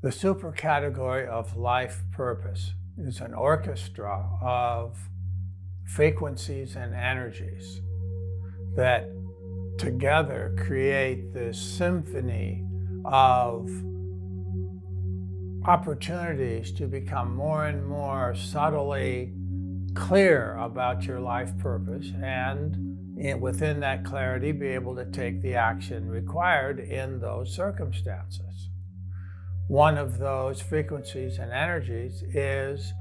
The supercategory of life purpose is an orchestra of frequencies and energies that together create this symphony of opportunities to become more and more subtly clear about your life purpose, and within that clarity be able to take the action required in those circumstances. One of those frequencies and energies is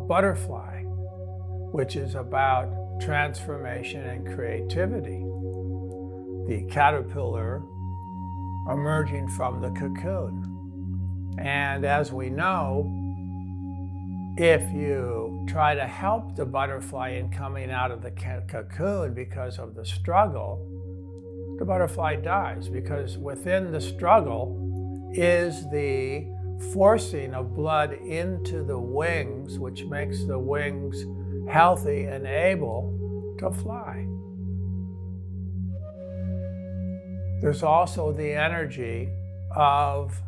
butterfly, which is about transformation and creativity. The caterpillar emerging from the cocoon. And as we know, if you try to help the butterfly in coming out of the cocoon because of the struggle, the butterfly dies, because within the struggle is the forcing of blood into the wings, which makes the wings healthy and able to fly. There's also the energy of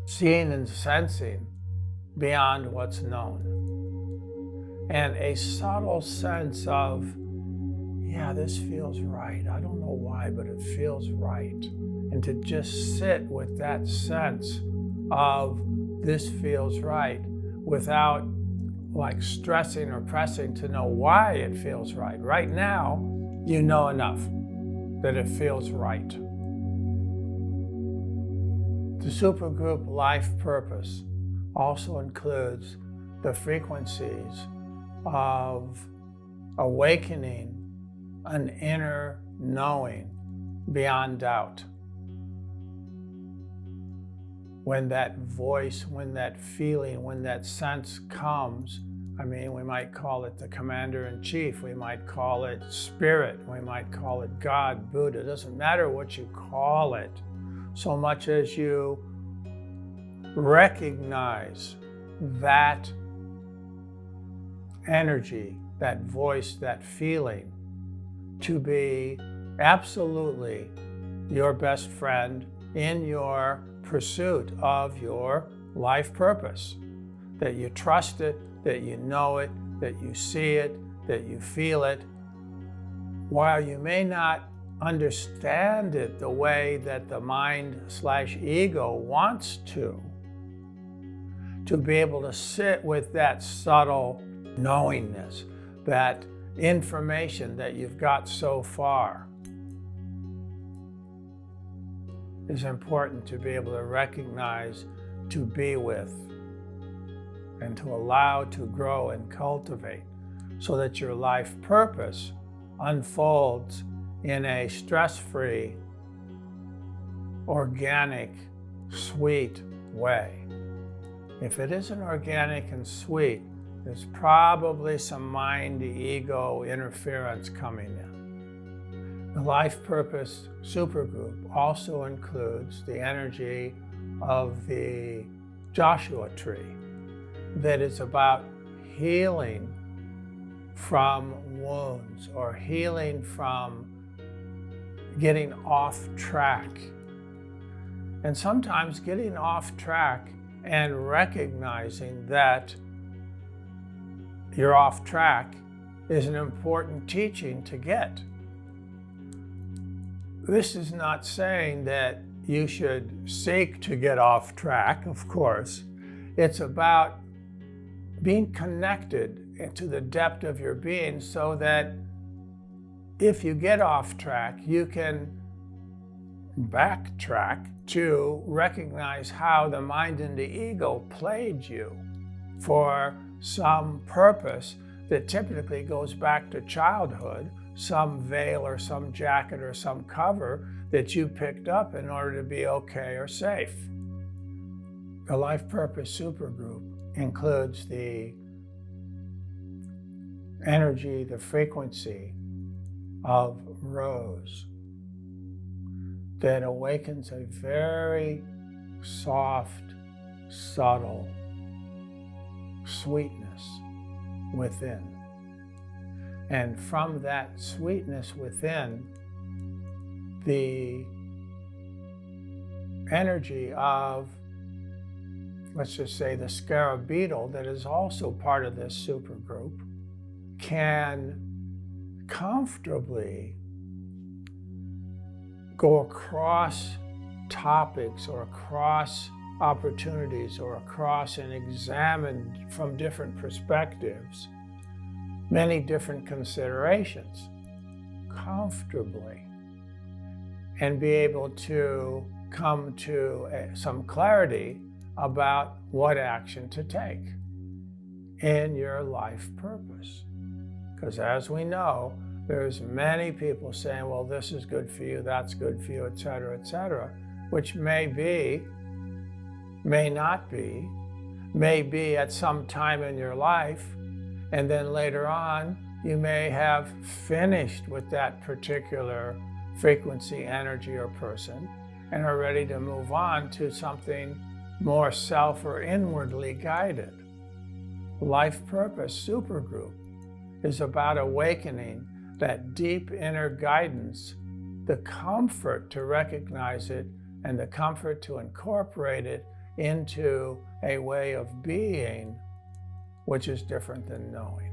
seeing and sensing beyond what's known, and a subtle sense of, yeah, this feels right. I don't know why, but it feels right. And to just sit with that sense of this feels right without like stressing or pressing to know why it feels right. Right now, you know enough that it feels right. The supergroup life purpose also includes the frequencies of awakening an inner knowing beyond doubt. When that voice, when that feeling, when that sense comes, we might call it the commander-in-chief, we might call it spirit, we might call it God, Buddha. It doesn't matter what you call it, so much as you recognize that energy, that voice, that feeling to be absolutely your best friend in your pursuit of your life purpose. That you trust it, that you know it, that you see it, that you feel it. While you may not understand it the way that the mind/ego wants to be able to sit with that subtle knowingness, that information that you've got so far, is important to be able to recognize, to be with, and to allow to grow and cultivate, so that your life purpose unfolds in a stress-free, organic, sweet way. If it isn't organic and sweet, there's probably some mind-ego interference coming in. The life purpose supergroup also includes the energy of the Joshua tree, that is about healing from wounds or healing from getting off track. And sometimes getting off track and recognizing that you're off track is an important teaching to get. This is not saying that you should seek to get off track, of course. It's about being connected to the depth of your being, so that if you get off track, you can backtrack to recognize how the mind and the ego played you for some purpose that typically goes back to childhood, some veil or some jacket or some cover that you picked up in order to be okay or safe. The life purpose supergroup includes the energy, the frequency of rose, that awakens a very soft, subtle sweetness within. And from that sweetness within, the energy of let's just say the scarab beetle that is also part of this supergroup, can comfortably go across topics or across opportunities or across and examine from different perspectives many different considerations comfortably and be able to come to some clarity about what action to take in your life purpose. Because as we know, there's many people saying, well, this is good for you, that's good for you, etc., which may be, may not be, may be at some time in your life, and then later on, you may have finished with that particular frequency, energy, or person, and are ready to move on to something more self or inwardly guided. Life Purpose Supergroup is about awakening that deep inner guidance, the comfort to recognize it, and the comfort to incorporate it into a way of being which is different than knowing.